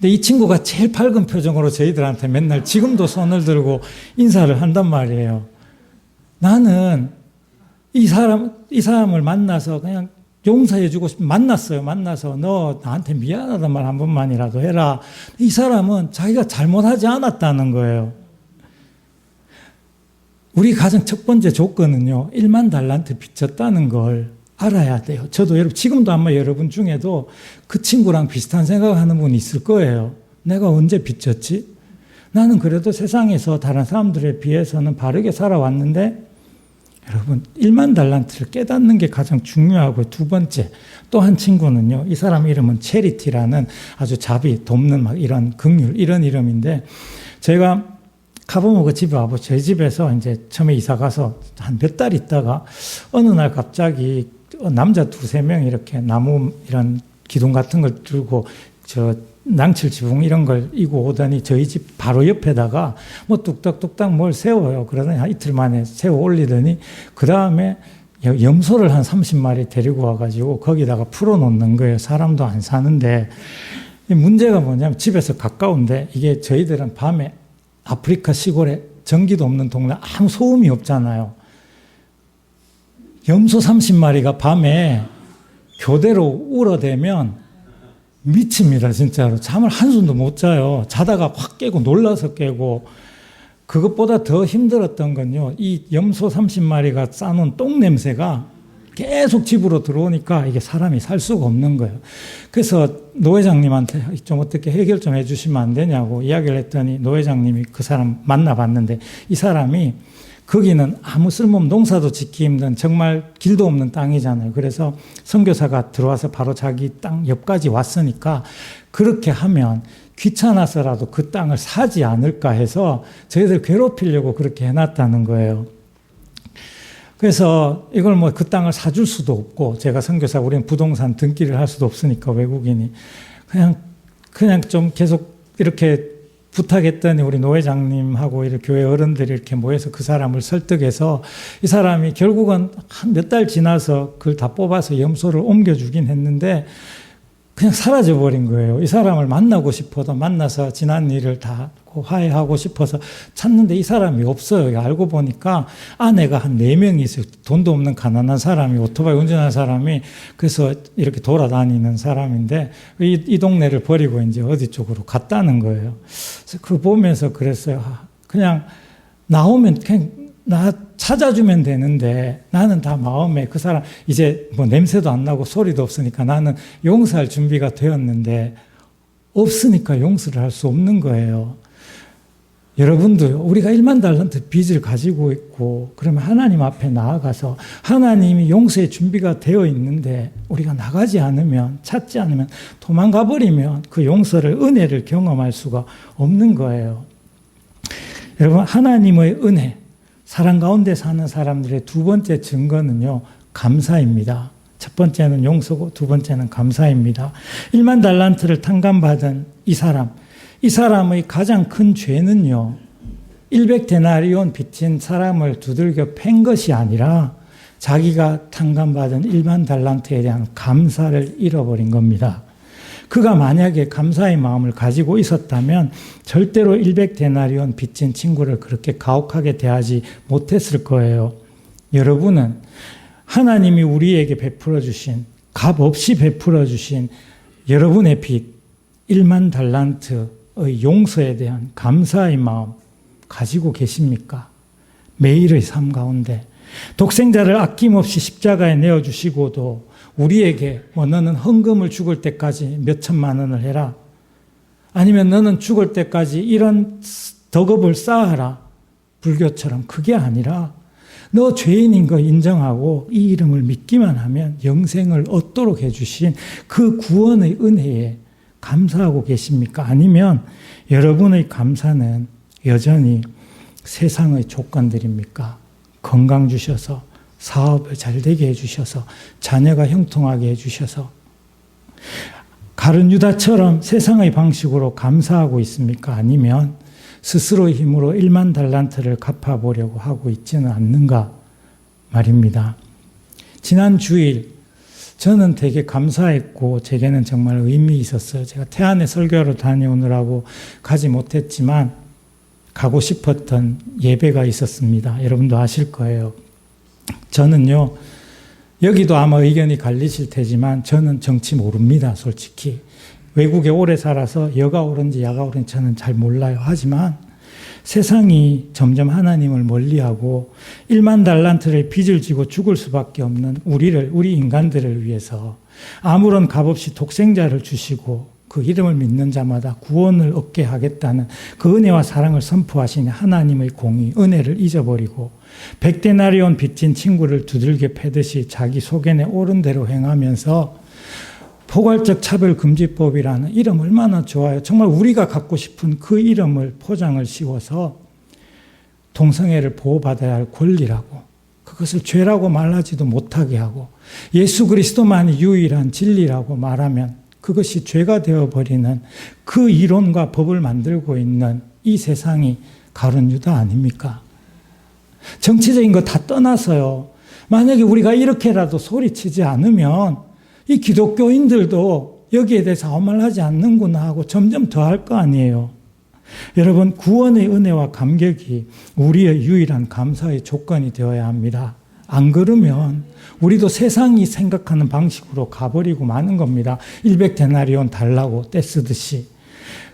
근데 이 친구가 제일 밝은 표정으로 저희들한테 맨날 지금도 손을 들고 인사를 한단 말이에요. 나는 이 사람을 만나서 그냥 용서해주고 만났어요. 만나서 너 나한테 미안하단 말 한 번만이라도 해라. 이 사람은 자기가 잘못하지 않았다는 거예요. 우리 가장 첫 번째 조건은요. 1만 달란트 빚졌다는 걸 알아야 돼요. 저도 지금도 아마 여러분 중에도 그 친구랑 비슷한 생각하는 분이 있을 거예요. 내가 언제 빚졌지? 나는 그래도 세상에서 다른 사람들에 비해서는 바르게 살아왔는데 여러분 1만 달란트를 깨닫는 게 가장 중요하고 두 번째 또 한 친구는요. 이 사람 이름은 체리티라는 아주 자비, 돕는 막 이런 긍휼 이런 이름인데 제가 카보모그 집에 와보 저희 집에서 이제 처음에 이사 가서 한 몇 달 있다가 어느 날 갑자기 남자 두세 명 이렇게 나무 이런 기둥 같은 걸 들고 저 낭칠 지붕 이런 걸 이고 오더니 저희 집 바로 옆에다가 뭐 뚝딱뚝딱 뭘 세워요. 그러더니 한 이틀 만에 세워 올리더니 그 다음에 염소를 한 30마리 데리고 와가지고 거기다가 풀어놓는 거예요. 사람도 안 사는데 문제가 뭐냐면 집에서 가까운데 이게 저희들은 밤에 아프리카 시골에 전기도 없는 동네 아무 소음이 없잖아요. 염소 30마리가 밤에 교대로 울어대면 미칩니다, 진짜로. 잠을 한숨도 못 자요. 자다가 확 깨고 놀라서 깨고. 그것보다 더 힘들었던 건요. 이 염소 30마리가 싸놓은 똥 냄새가 계속 집으로 들어오니까 이게 사람이 살 수가 없는 거예요. 그래서 노 회장님한테 좀 어떻게 해결 좀 해주시면 안 되냐고 이야기를 했더니 노 회장님이 그 사람 만나봤는데 이 사람이 거기는 아무 쓸모없는 농사도 짓기 힘든 정말 길도 없는 땅이잖아요. 그래서 선교사가 들어와서 바로 자기 땅 옆까지 왔으니까 그렇게 하면 귀찮아서라도 그 땅을 사지 않을까 해서 저희들 괴롭히려고 그렇게 해놨다는 거예요. 그래서 이걸 뭐 그 땅을 사줄 수도 없고 제가 선교사 우리는 부동산 등기를 할 수도 없으니까 외국인이 그냥 좀 계속 이렇게 부탁했더니 우리 노 회장님하고 이렇게 교회 어른들이 이렇게 모여서 그 사람을 설득해서 이 사람이 결국은 한 몇 달 지나서 그걸 다 뽑아서 염소를 옮겨주긴 했는데 그냥 사라져버린 거예요. 이 사람을 만나고 싶어도 만나서 지난 일을 다 화해하고 싶어서 찾는데 이 사람이 없어요. 알고 보니까 아내가 한 4명이 있어요. 돈도 없는 가난한 사람이 오토바이 운전하는 사람이 그래서 이렇게 돌아다니는 사람인데 이 동네를 버리고 이제 어디 쪽으로 갔다는 거예요. 그래서 그거 보면서 그랬어요. 그냥 나오면 그냥 나 찾아주면 되는데 나는 다 마음에 그 사람 이제 뭐 냄새도 안 나고 소리도 없으니까 나는 용서할 준비가 되었는데 없으니까 용서를 할 수 없는 거예요. 여러분도요. 우리가 1만 달란트 빚을 가지고 있고 그러면 하나님 앞에 나아가서 하나님이 용서의 준비가 되어 있는데 우리가 나가지 않으면 찾지 않으면 도망가 버리면 그 용서를 은혜를 경험할 수가 없는 거예요. 여러분 하나님의 은혜 사랑 가운데 사는 사람들의 두 번째 증거는요. 감사입니다. 첫 번째는 용서고 두 번째는 감사입니다. 1만 달란트를 탕감받은 이 사람의 가장 큰 죄는요. 100데나리온 빚진 사람을 두들겨 팬 것이 아니라 자기가 탕감받은 1만 달란트에 대한 감사를 잃어버린 겁니다. 그가 만약에 감사의 마음을 가지고 있었다면 절대로 100데나리온 빚진 친구를 그렇게 가혹하게 대하지 못했을 거예요. 여러분은 하나님이 우리에게 베풀어 주신 값 없이 베풀어 주신 여러분의 빚 1만 달란트의 용서에 대한 감사의 마음 가지고 계십니까? 매일의 삶 가운데 독생자를 아낌없이 십자가에 내어주시고도 우리에게 너는 헌금을 죽을 때까지 몇 천만 원을 해라. 아니면 너는 죽을 때까지 이런 덕업을 쌓아라. 불교처럼 그게 아니라 너 죄인인 거 인정하고 이 이름을 믿기만 하면 영생을 얻도록 해주신 그 구원의 은혜에 감사하고 계십니까? 아니면 여러분의 감사는 여전히 세상의 조건들입니까? 건강 주셔서, 사업을 잘 되게 해주셔서, 자녀가 형통하게 해주셔서, 가룟 유다처럼 세상의 방식으로 감사하고 있습니까? 아니면 스스로의 힘으로 1만 달란트를 갚아보려고 하고 있지는 않는가 말입니다. 지난 주일 저는 되게 감사했고 제게는 정말 의미 있었어요. 제가 태안에 설교하러 다녀오느라고 가지 못했지만 가고 싶었던 예배가 있었습니다. 여러분도 아실 거예요. 저는요, 여기도 아마 의견이 갈리실 테지만 저는 정치 모릅니다, 솔직히. 외국에 오래 살아서 여가 옳은지 야가 옳은지 저는 잘 몰라요. 하지만 세상이 점점 하나님을 멀리하고 1만 달란트를 빚을 지고 죽을 수밖에 없는 우리 인간들을 위해서 아무런 값없이 독생자를 주시고 그 이름을 믿는 자마다 구원을 얻게 하겠다는 그 은혜와 사랑을 선포하시는 하나님의 공의, 은혜를 잊어버리고 100데나리온 빚진 친구를 두들겨 패듯이 자기 소견에 옳은 대로 행하면서 포괄적 차별금지법이라는 이름 얼마나 좋아요. 정말 우리가 갖고 싶은 그 이름을 포장을 씌워서 동성애를 보호받아야 할 권리라고, 그것을 죄라고 말하지도 못하게 하고 예수 그리스도만이 유일한 진리라고 말하면 그것이 죄가 되어버리는 그 이론과 법을 만들고 있는 이 세상이 가룟 유다 아닙니까? 정치적인 거 다 떠나서요. 만약에 우리가 이렇게라도 소리치지 않으면 이 기독교인들도 여기에 대해서 아무 말 하지 않는구나 하고 점점 더 할 거 아니에요. 여러분, 구원의 은혜와 감격이 우리의 유일한 감사의 조건이 되어야 합니다. 안 그러면 우리도 세상이 생각하는 방식으로 가버리고 마는 겁니다. 100데나리온 달라고 떼쓰듯이.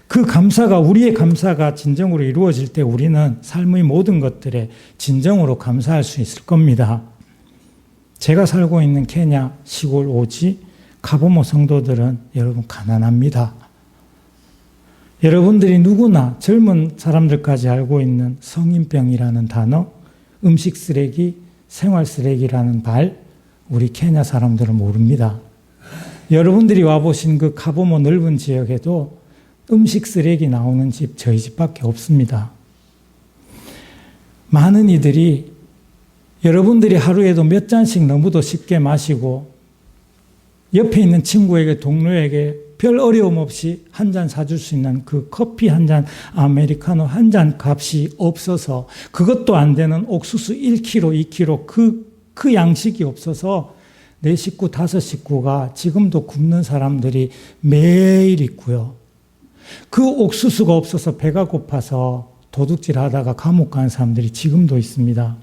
그 감사가, 우리의 감사가 진정으로 이루어질 때 우리는 삶의 모든 것들에 진정으로 감사할 수 있을 겁니다. 제가 살고 있는 케냐 시골 오지 카보모 성도들은 여러분 가난합니다. 여러분들이 누구나 젊은 사람들까지 알고 있는 성인병이라는 단어, 음식 쓰레기, 생활 쓰레기라는 말, 우리 케냐 사람들은 모릅니다. 여러분들이 와보신 그 카보모 넓은 지역에도 음식 쓰레기 나오는 집 저희 집밖에 없습니다. 많은 이들이 여러분들이 하루에도 몇 잔씩 너무도 쉽게 마시고 옆에 있는 친구에게, 동료에게 별 어려움 없이 한 잔 사줄 수 있는 그 커피 한 잔, 아메리카노 한 잔 값이 없어서, 그것도 안 되는 옥수수 1kg, 2kg 그 양식이 없어서 4식구, 5식구가 지금도 굶는 사람들이 매일 있고요. 그 옥수수가 없어서 배가 고파서 도둑질 하다가 감옥 간 사람들이 지금도 있습니다.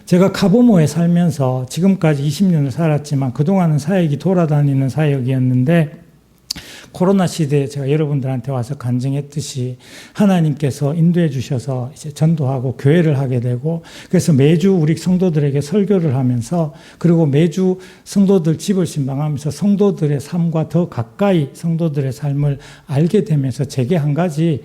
제가 카보모에 살면서 지금까지 20년을 살았지만 그동안은 사역이 돌아다니는 사역이었는데 코로나 시대에 제가 여러분들한테 와서 간증했듯이 하나님께서 인도해 주셔서 이제 전도하고 교회를 하게 되고, 그래서 매주 우리 성도들에게 설교를 하면서, 그리고 매주 성도들 집을 신방하면서 성도들의 삶과 더 가까이 성도들의 삶을 알게 되면서 제게 한 가지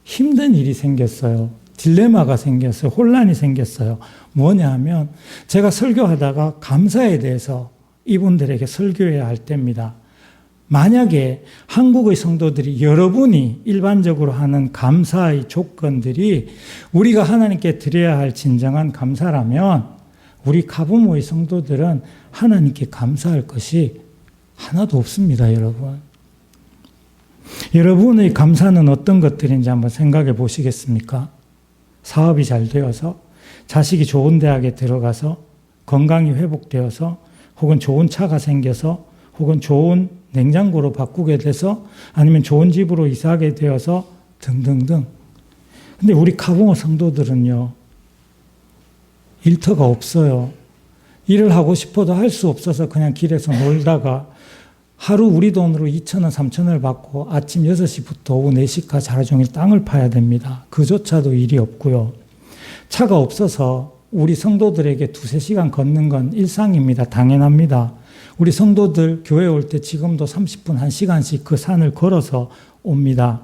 힘든 일이 생겼어요. 딜레마가 생겼어요. 혼란이 생겼어요. 뭐냐 하면 제가 설교하다가 감사에 대해서 이분들에게 설교해야 할 때입니다. 만약에 한국의 성도들이, 여러분이 일반적으로 하는 감사의 조건들이 우리가 하나님께 드려야 할 진정한 감사라면 우리 카보모의 성도들은 하나님께 감사할 것이 하나도 없습니다, 여러분. 여러분의 감사는 어떤 것들인지 한번 생각해 보시겠습니까? 사업이 잘 되어서, 자식이 좋은 대학에 들어가서, 건강이 회복되어서, 혹은 좋은 차가 생겨서, 혹은 좋은 냉장고로 바꾸게 돼서, 아니면 좋은 집으로 이사하게 되어서 등등등. 근데 우리 카보모 성도들은요, 일터가 없어요. 일을 하고 싶어도 할 수 없어서 그냥 길에서 놀다가 하루 우리 돈으로 2,000원, 3,000원을 받고 아침 6시부터 오후 4시까지 하루 종일 땅을 파야 됩니다. 그조차도 일이 없고요. 차가 없어서 우리 성도들에게 2-3시간 걷는 건 일상입니다. 당연합니다. 우리 성도들 교회 올 때 지금도 30분, 1시간씩 그 산을 걸어서 옵니다.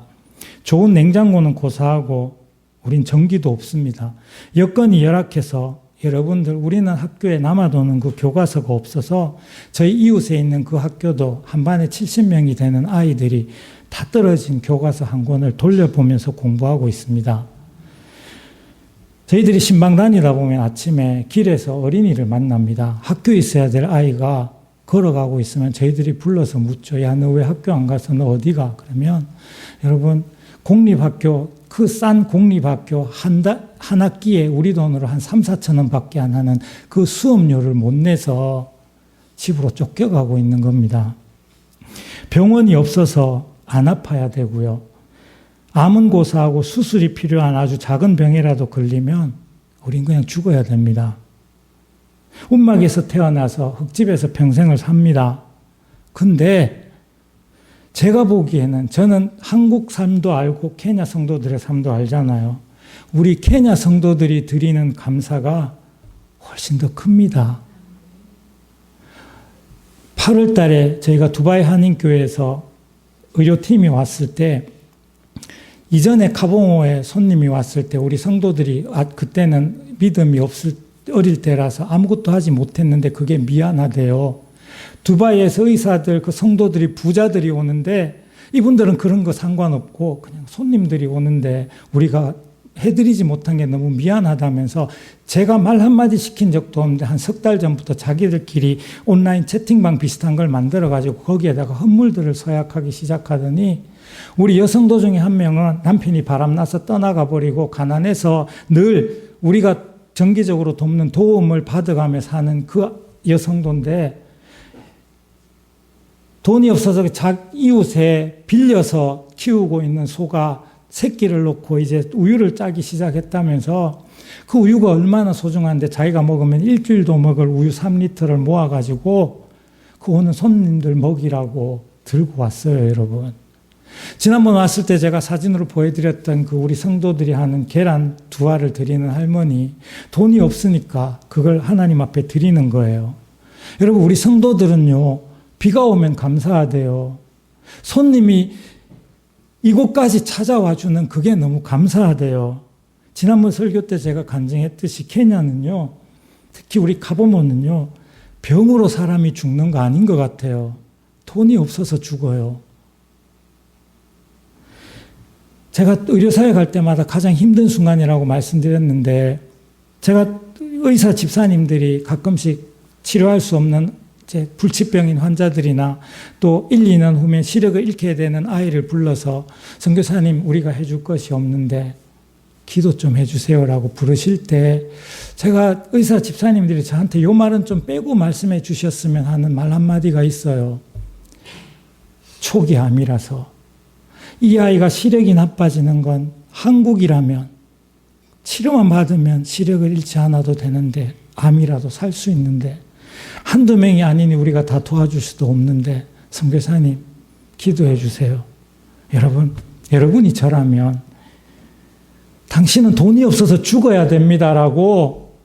좋은 냉장고는 고사하고 우린 전기도 없습니다. 여건이 열악해서 여러분들 우리는 학교에 남아도는 그 교과서가 없어서 저희 이웃에 있는 그 학교도 한 반에 70명이 되는 아이들이 다 떨어진 교과서 한 권을 돌려보면서 공부하고 있습니다. 저희들이 신방 다니다 보면 아침에 길에서 어린이를 만납니다. 학교에 있어야 될 아이가 걸어가고 있으면 저희들이 불러서 묻죠. 야, 너 왜 학교 안 가서 너 어디 가? 그러면 여러분 공립학교, 그 싼 공립학교 한 학기에 우리 돈으로 한 3, 4천 원밖에 안 하는 그 수업료를 못 내서 집으로 쫓겨가고 있는 겁니다. 병원이 없어서 안 아파야 되고요. 암은 고사하고 수술이 필요한 아주 작은 병이라도 걸리면 우린 그냥 죽어야 됩니다. 움막에서 태어나서 흙집에서 평생을 삽니다. 근데 제가 보기에는 저는 한국 삶도 알고 케냐 성도들의 삶도 알잖아요. 우리 케냐 성도들이 드리는 감사가 훨씬 더 큽니다. 8월 달에 저희가 두바이 한인교회에서 의료팀이 왔을 때 이전에 카봉호에 손님이 왔을 때 우리 성도들이 그때는 믿음이 어릴 때라서 아무것도 하지 못했는데 그게 미안하대요. 두바이에서 의사들, 그 성도들이 부자들이 오는데 이분들은 그런 거 상관없고 그냥 손님들이 오는데 우리가 해드리지 못한 게 너무 미안하다면서 제가 말 한마디 시킨 적도 없는데 한 석 달 전부터 자기들끼리 온라인 채팅방 비슷한 걸 만들어가지고 거기에다가 헌물들을 서약하기 시작하더니 우리 여성도 중에 한 명은 남편이 바람나서 떠나가 버리고 가난해서 늘 우리가 정기적으로 돕는 도움을 받아가며 사는 그 여성도인데 돈이 없어서 이웃에 빌려서 키우고 있는 소가 새끼를 놓고 이제 우유를 짜기 시작했다면서 그 우유가 얼마나 소중한데 자기가 먹으면 일주일도 먹을 우유 3리터를 모아가지고 그 오는 손님들 먹이라고 들고 왔어요, 여러분. 지난번 왔을 때 제가 사진으로 보여드렸던 그 우리 성도들이 하는 계란 2알을 드리는 할머니, 돈이 없으니까 그걸 하나님 앞에 드리는 거예요. 여러분, 우리 성도들은요, 비가 오면 감사하대요. 손님이 이곳까지 찾아와 주는 그게 너무 감사하대요. 지난번 설교 때 제가 간증했듯이 케냐는요, 특히 우리 카보모는요, 병으로 사람이 죽는 거 아닌 것 같아요. 돈이 없어서 죽어요. 제가 의료사에 갈 때마다 가장 힘든 순간이라고 말씀드렸는데 제가 의사 집사님들이 가끔씩 치료할 수 없는 불치병인 환자들이나 또 1, 2년 후면 시력을 잃게 되는 아이를 불러서 선교사님 우리가 해줄 것이 없는데 기도 좀 해주세요라고 부르실 때 제가 의사 집사님들이 저한테 요 말은 좀 빼고 말씀해 주셨으면 하는 말 한마디가 있어요. 초기 암이라서. 이 아이가 시력이 나빠지는 건 한국이라면 치료만 받으면 시력을 잃지 않아도 되는데 암이라도 살 수 있는데 한두 명이 아니니 우리가 다 도와줄 수도 없는데 선교사님 기도해 주세요. 여러분이 저라면 당신은 돈이 없어서 죽어야 됩니다라고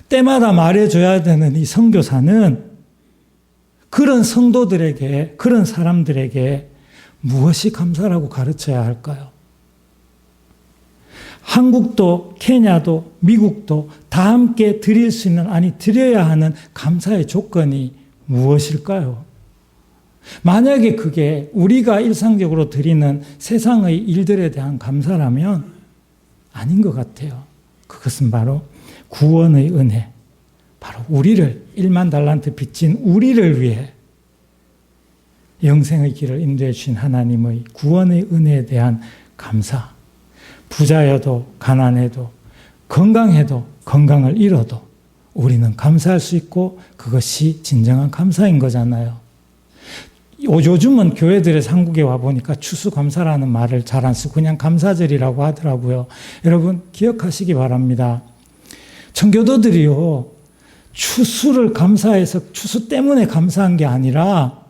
때마다 말해줘야 되는 이 선교사는 그런 성도들에게, 그런 사람들에게 무엇이 감사라고 가르쳐야 할까요? 한국도 케냐도 미국도 다 함께 드릴 수 있는, 아니 드려야 하는 감사의 조건이 무엇일까요? 만약에 그게 우리가 일상적으로 드리는 세상의 일들에 대한 감사라면 아닌 것 같아요. 그것은 바로 구원의 은혜, 바로 우리를 1만 달란트 빚진 우리를 위해 영생의 길을 인도해 주신 하나님의 구원의 은혜에 대한 감사. 부자여도 가난해도 건강해도 건강을 잃어도 우리는 감사할 수 있고 그것이 진정한 감사인 거잖아요. 요즘은 교회들에서 한국에 와보니까 추수감사라는 말을 잘 안 쓰고 그냥 감사절이라고 하더라고요. 여러분 기억하시기 바랍니다. 청교도들이요, 추수를 감사해서 추수 때문에 감사한 게 아니라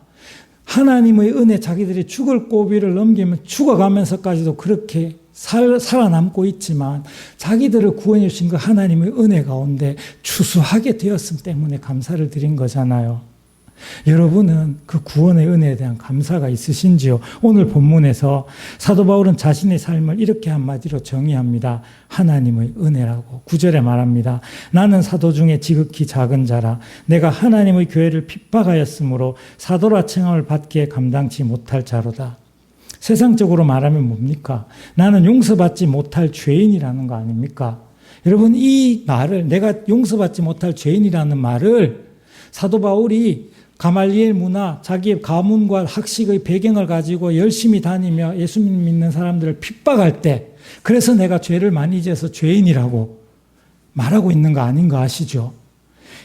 하나님의 은혜, 자기들이 죽을 고비를 넘기면 죽어가면서까지도 그렇게 살아남고 있지만 자기들을 구원해 주신 그 하나님의 은혜 가운데 추수하게 되었음 때문에 감사를 드린 거잖아요. 여러분은 그 구원의 은혜에 대한 감사가 있으신지요? 오늘 본문에서 사도 바울은 자신의 삶을 이렇게 한마디로 정의합니다. 하나님의 은혜라고 9절에 말합니다. 나는 사도 중에 지극히 작은 자라 내가 하나님의 교회를 핍박하였으므로 사도라 칭함을 받기에 감당치 못할 자로다. 세상적으로 말하면 뭡니까? 나는 용서받지 못할 죄인이라는 거 아닙니까? 여러분, 이 말을, 내가 용서받지 못할 죄인이라는 말을 사도 바울이 가말리엘 문화, 자기의 가문과 학식의 배경을 가지고 열심히 다니며 예수 믿는 사람들을 핍박할 때, 그래서 내가 죄를 많이 지어서 죄인이라고 말하고 있는 거 아닌가 아시죠?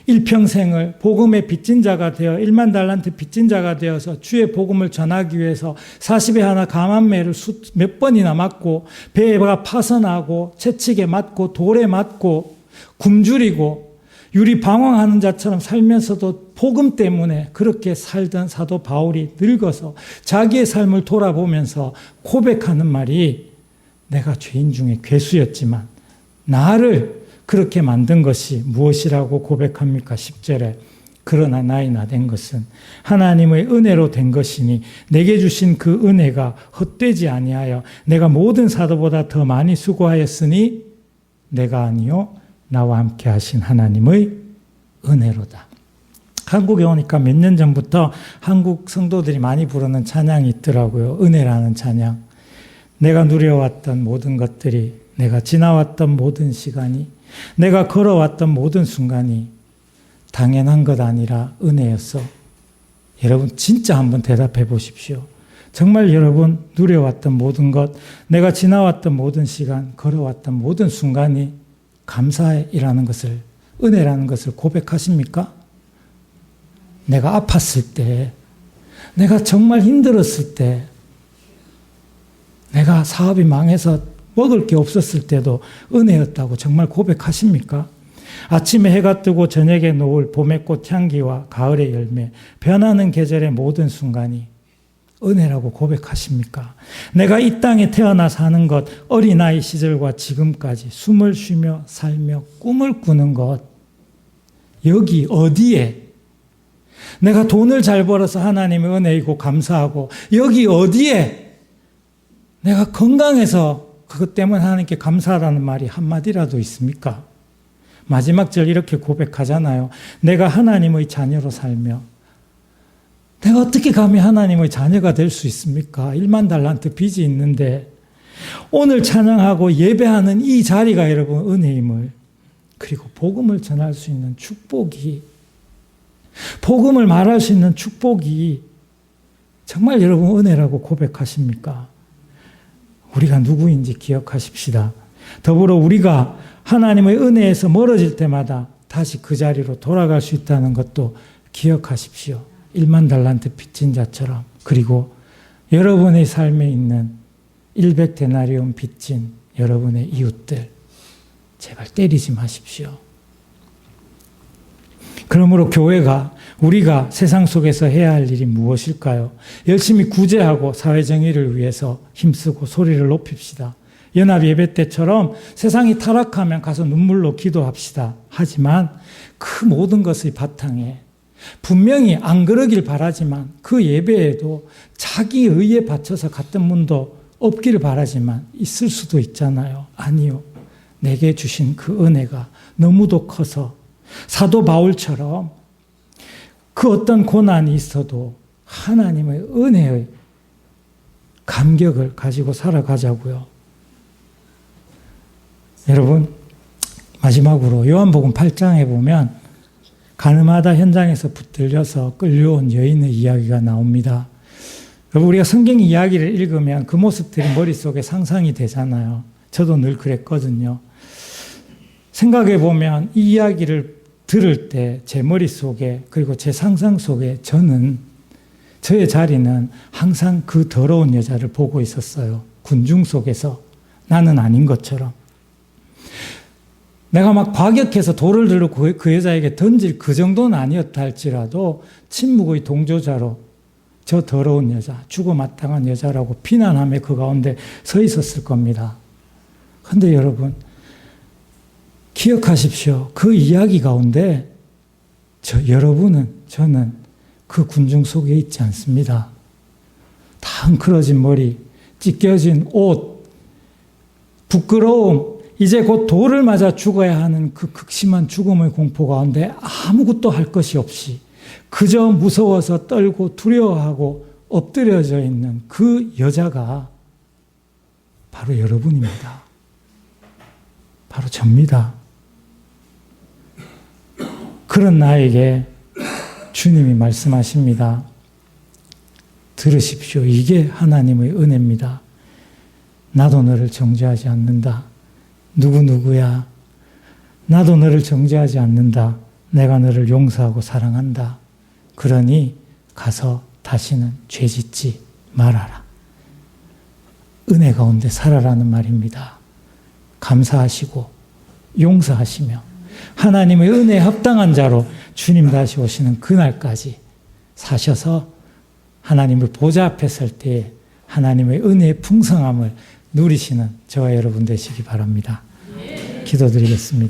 일평생을 복음의 빚진 자가 되어 1만 달란트 빚진 자가 되어서 주의 복음을 전하기 위해서 40에 하나 감암매를 몇 번이나 맞고 배가 파선하고 채찍에 맞고 돌에 맞고 굶주리고 유리 방황하는 자처럼 살면서도 복음 때문에 그렇게 살던 사도 바울이 늙어서 자기의 삶을 돌아보면서 고백하는 말이 내가 죄인 중에 괴수였지만 나를 그렇게 만든 것이 무엇이라고 고백합니까? 10절에 그러나 나의 나 된 것은 하나님의 은혜로 된 것이니 내게 주신 그 은혜가 헛되지 아니하여 내가 모든 사도보다 더 많이 수고하였으니 내가 아니요 나와 함께 하신 하나님의 은혜로다. 한국에 오니까 몇 년 전부터 한국 성도들이 많이 부르는 찬양이 있더라고요. 은혜라는 찬양. 내가 누려왔던 모든 것들이, 내가 지나왔던 모든 시간이, 내가 걸어왔던 모든 순간이 당연한 것 아니라 은혜였어. 여러분 진짜 한번 대답해 보십시오. 정말 여러분 누려왔던 모든 것, 내가 지나왔던 모든 시간, 걸어왔던 모든 순간이 감사이라는 것을, 은혜라는 것을 고백하십니까? 내가 아팠을 때, 내가 정말 힘들었을 때, 내가 사업이 망해서 먹을 게 없었을 때도 은혜였다고 정말 고백하십니까? 아침에 해가 뜨고 저녁에 노을, 봄의 꽃 향기와 가을의 열매, 변하는 계절의 모든 순간이 은혜라고 고백하십니까? 내가 이 땅에 태어나 사는 것, 어린아이 시절과 지금까지 숨을 쉬며 살며 꿈을 꾸는 것, 여기 어디에? 내가 돈을 잘 벌어서 하나님의 은혜이고 감사하고 여기 어디에? 내가 건강해서 그것 때문에 하나님께 감사하다는 말이 한마디라도 있습니까? 마지막 절 이렇게 고백하잖아요. 내가 하나님의 자녀로 살며 내가 어떻게 감히 하나님의 자녀가 될 수 있습니까? 1만 달란트 빚이 있는데 오늘 찬양하고 예배하는 이 자리가 여러분 은혜임을, 그리고 복음을 전할 수 있는 축복이, 복음을 말할 수 있는 축복이 정말 여러분 은혜라고 고백하십니까? 우리가 누구인지 기억하십시다. 더불어 우리가 하나님의 은혜에서 멀어질 때마다 다시 그 자리로 돌아갈 수 있다는 것도 기억하십시오. 1만 달란트 빚진 자처럼. 그리고 여러분의 삶에 있는 100데나리온 빚진 여러분의 이웃들, 제발 때리지 마십시오. 그러므로 교회가, 우리가 세상 속에서 해야 할 일이 무엇일까요? 열심히 구제하고 사회정의를 위해서 힘쓰고 소리를 높입시다. 연합 예배 때처럼 세상이 타락하면 가서 눈물로 기도합시다. 하지만 그 모든 것의 바탕에 분명히 안 그러길 바라지만 그 예배에도 자기 의에 바쳐서 갔던 분도 없기를 바라지만 있을 수도 있잖아요. 아니요. 내게 주신 그 은혜가 너무도 커서 사도 바울처럼 그 어떤 고난이 있어도 하나님의 은혜의 감격을 가지고 살아가자고요. 여러분, 마지막으로 요한복음 8장에 보면 가늠하다 현장에서 붙들려서 끌려온 여인의 이야기가 나옵니다. 여러분, 우리가 성경 이야기를 읽으면 그 모습들이 머릿속에 상상이 되잖아요. 저도 늘 그랬거든요. 생각해 보면 이 이야기를 들을 때 제 머릿속에, 그리고 제 상상 속에 저의 자리는 항상 그 더러운 여자를 보고 있었어요. 군중 속에서 나는 아닌 것처럼. 내가 막 과격해서 돌을 들고 그 여자에게 던질 그 정도는 아니었다 할지라도 침묵의 동조자로 저 더러운 여자, 죽어마땅한 여자라고 비난하며 그 가운데 서 있었을 겁니다. 그런데 여러분, 기억하십시오. 그 이야기 가운데 여러분은, 저는 그 군중 속에 있지 않습니다. 다 헝클어진 머리, 찢겨진 옷, 부끄러움, 이제 곧 돌을 맞아 죽어야 하는 그 극심한 죽음의 공포 가운데 아무것도 할 것이 없이 그저 무서워서 떨고 두려워하고 엎드려져 있는 그 여자가 바로 여러분입니다. 바로 접니다. 그런 나에게 주님이 말씀하십니다. 들으십시오. 이게 하나님의 은혜입니다. 나도 너를 정죄하지 않는다. 누구누구야. 나도 너를 정죄하지 않는다. 내가 너를 용서하고 사랑한다. 그러니 가서 다시는 죄 짓지 말아라. 은혜 가운데 살아라는 말입니다. 감사하시고 용서하시며 하나님의 은혜에 합당한 자로 주님 다시 오시는 그날까지 사셔서 하나님을 보좌 앞에 설 때에 하나님의 은혜의 풍성함을 누리시는 저와 여러분 되시기 바랍니다. 기도드리겠습니다.